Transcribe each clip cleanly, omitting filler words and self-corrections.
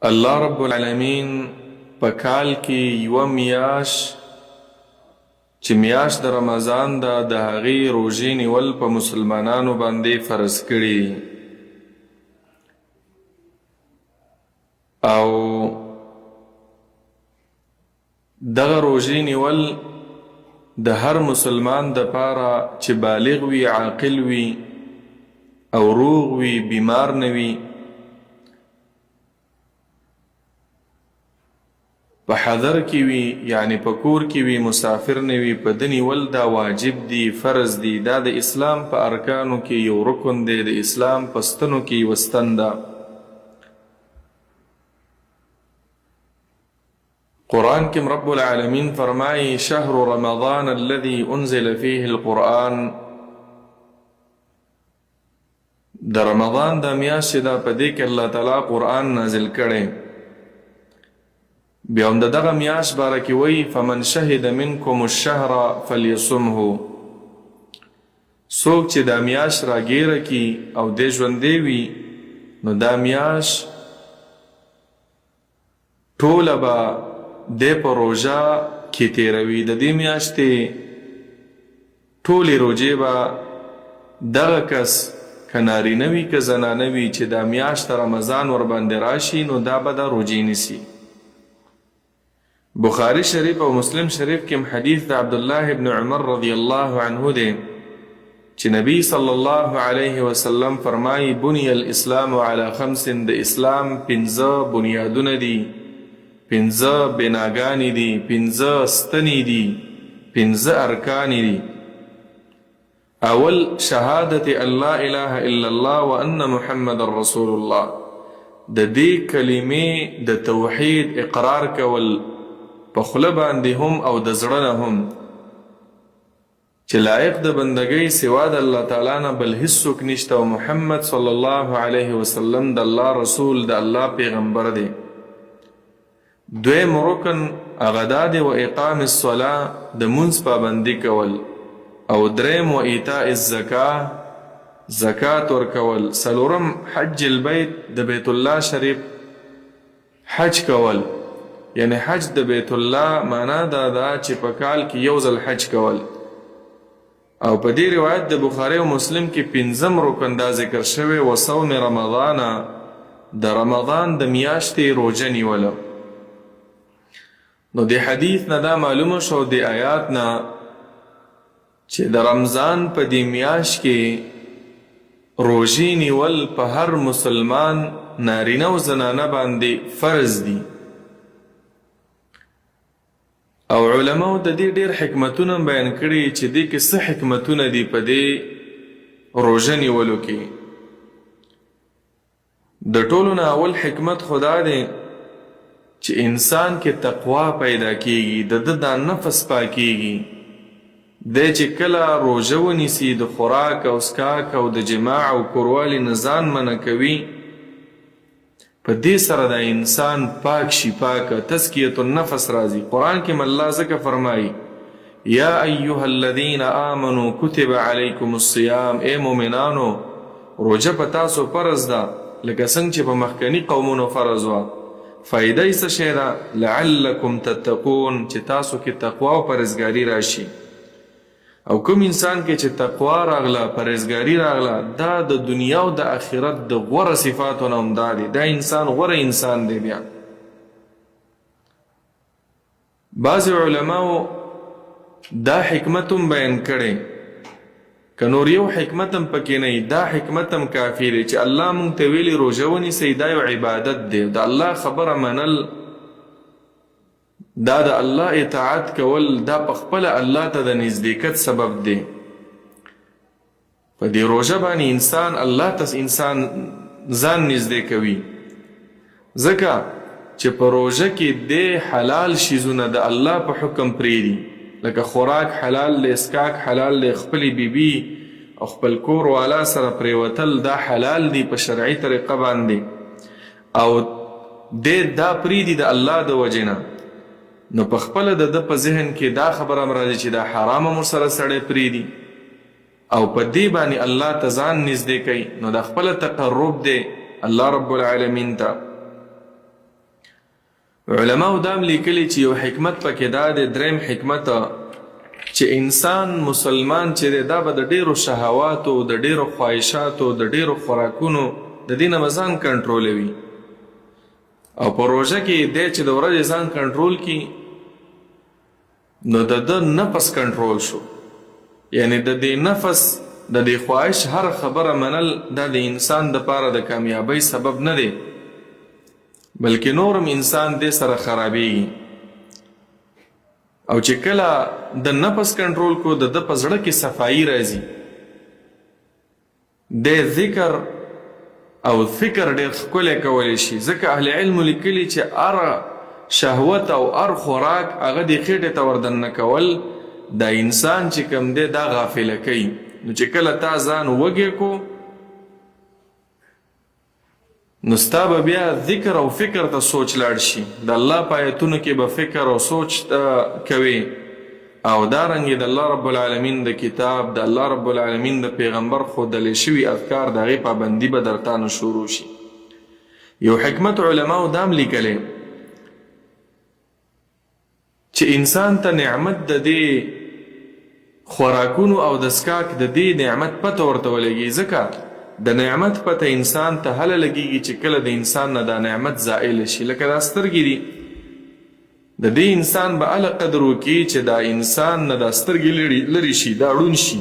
الله رب العالمین په کال کې یوه میاشت چې میاشت د رمضان ده د هغې روژې نیول په مسلمانانو باندې فرض کړي او دغه روژې نیول د هر مسلمان دپاره چې بالغ وي عاقل وي او روغ وي بیمار نه وي په حضر کې وي یعنی په کور کې وي مسافر نه وي په ده نیول دا واجب دي فرض دي دا د اسلام په ارکانو کې یو رکن دی د اسلام په ستنو کې یوه ستن ده قرآن کې رب العالمین فرمایي شهر رمضان الذي انزل فيه القرآن د رمضان دا میاشت ده په دې کې الله تعالی قرآن نازل کړی بیا هم د دغه میاشت باره کې وایي فمن شهد منکم الشهر فلیصمه څوک چې دا میاشت راګیره کي او دی ژوندی وي نو دا میاشت ټوله به دی په روژه کې تیروي د دې میاشتې ټولې روژې به دغه کس که نارینه وي که زنانه وي چې دا میاشت رمضان ورباندې راشي نو دا به دا روژې نیسي بخاری شریف او مسلم شریف کې حدیث د عبدالله ابن عمر رضی الله عنه دی چې نبی صلی الله علیه وسلم فرمایي بنی الاسلام علی خمس د اسلام پنځه بنیادونه دي پنځه بناګانې دي پنځه ستنې دي پنځه ارکان دي اول شهادت ان لا اله الا الله وان محمد رسول الله د دې کلمې د توحید اقرار کول په خوله باندې هم او د زړه نه هم چې لایق د بندګۍ سوا د الله تعالی نه بل هیڅوک نشته او محمد صلی الله علیه وسلم د الله رسول د الله پیغمبر دی دویم رکن هغه دا دی و اقام الصلاة د مونځ پابندي کول او دریم و ایتاء الزکاه زکات ورکول څلورم حج البیت د بیت الله شریف حج کول یعنی حج د بیت الله معنا دا ده چې په کال کې یو ځل حج کول او په دې روایت د بخاري او مسلم کې پنځم رکن دا ذکر شوی و صوم رمضان د رمضان د میاشتې روژه نیوله نو د حدیث نه دا معلومه شو د آیات نه چې د رمضان په دې میاشت کې روژې نیول په هر مسلمان نارینه او زنانه باندې فرض دي او علماء د دې ډېر حکمتونه بیان کړي چې دې کې څه حکمتونه دي په دې روژه نیولو کې د ټولو نه اول حکمت خدا دی چې انسان کې تقوا پیدا کیږي د دا نفس پاکیږي دی چې کله روژه ونیسي د خوراک او څښاک او د جماع او کوروالي نه ځان منع کوي په دې سره د انسان پاک شي پاکه تزکیة النفس راځي قرآن کې الله ځکه فرمایي یا ایها الذین آمنوا کتب علیکم الصیام ای مؤمنانو روژه په تاسو فرض ده لکه څنګه چې په مخکني قومونو فرض وه فایده یې څه شی ده لعلکم تتقون چې تاسو کې تقوا او پرهیزګاري راشي او کوم انسان کې چې تقوا راغله پرهیزګاري راغله دا د دنیا او د آخرت د غوره صفاتو نه هم دا دی دا انسان غوره انسان دی بیا بعضې علماو دا حکمت هم بیان کړی که نور یو حکمت هم پکې نه دا حکمت هم کافی دی چې الله مونږ ته ویلي روژه ونیسئ دا یو عبادت دی د الله خبره منل دا د الله اطاعت کول دا پخپله الله ته د نزدېکت سبب دی په دې روژه باندې انسان الله ته انسان ځان نږدې کوي ځکه چې په روژه کې دی حلال شیزونه د الله په حکم پرېږدي لکه خوراک حلال دی څښاک حلال دی خپلې بیبي او خپل کور والا سره پرېوتل دا حلال دی په شرعي طریقه باندې او دی دا پرېږدي د الله د وجې نه نو په خپله د ده په ذهن کې دا خبره هم راځي چې دا حرام هم ورسره سړی پرېږدي او په دې باندې الله ته ځان نږدې کوي نو دا خپله تقرب دی الله رب العالمین ته علماء دام لیکلی چې یو حکمت پکې دا دی، دریم حکمت چې انسان مسلمان چې دی دا به د ډیرو شهواتو، د ډیرو خواهشاتو، د ډیرو خوراکونو د دې نه به ځان کنټرولوي، او په روژه کې دی چې د ورځې ځان کنټرول کړي نو د ده نفس کنټرول شو. یعنی د دې نفس د دې خواهش هر خبره منل دا د انسان دپاره د کامیابۍ سبب نه دی، بلکې نورم انسان دې سره خرابېږي. او چې کله د نفس کنټرول کو د ده په زړه کې صفایي راځي، د ذکر او فکر ډېر ښکلی کولی شي. ځکه اهل علم لیکلي چې هر شهوت او هر خوراک هغه د خېټې ته وردننه کول دا انسان چې کوم دی دا غافله کوي. نو چې کله تا ځان وږی کو نو ستا به بیا ذکر او فکر ته سوچ لاړ شي، د الله په آیتونو کې به فکر او سوچ کوي، او دارنګې د الله رب العالمین د کتاب، د الله رب العالمین د پیغمبر ښودلی شوي اذکار د هغې پابندي به درته نه شروع شي. یو حکمت علماو دام لیکلی چې انسان ته نعمت د دې خوراکونو او د څښاک د دې نعمت پته ورته ولګي. ځکه د نعمت پته انسان ته هله لګیږي چې کله د انسان نه دا نعمت زائل شي. لکه دا سترګې دي، د دې انسان به هله قدر وکړي چې دا انسان نه دا سترګې لرې شي، دا ړوند شي.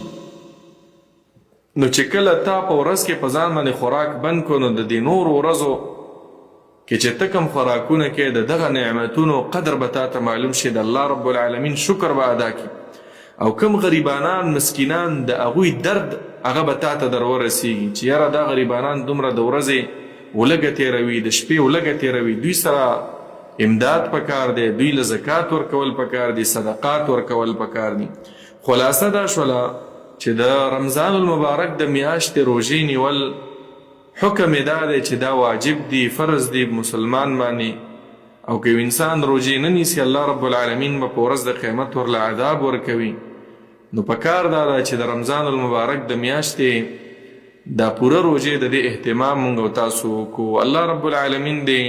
نو چې کله تا په ورځ کې په ځان باندې خوراک بند کړو نو د دې نورو ورځو کې چې ته کوم خوراکونه کې د دغه نعمتونو قدر به تا ته معلوم شي، د الله رب العالمین شکر به ادا کړي، او کوم غریبانان مسکینان د هغوی درد هغه به تا ته در ورسیږي چې یاره دا غریبانان دومره د ورځې ولږه تېروي، د شپې ولږه تېروي، دوی سره امداد پکار دی، دوی له زکات ورکول پکار دي، صدقات ورکول پکار دي. خلاصه دا شوله چې د رمضان المبارک د میاشتې روژې نیول حکم یې دا دی چې دا واجب دی، فرض دی مسلمان باندې، او که انسان روژې نه نیسي الله رب العالمین به په ورځ د قیامت ورله عذاب ورکوي. نو پکار دا ده چې د رمضان المبارک د میاشتې دا پوره روژې د دې اهتمام مونږ او تاسو وکړو. الله رب العالمین دې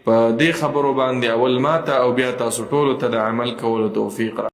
په دې خبرو باندې اول ماته او بیا تاسو ټولو ته د عمل کولو توفیق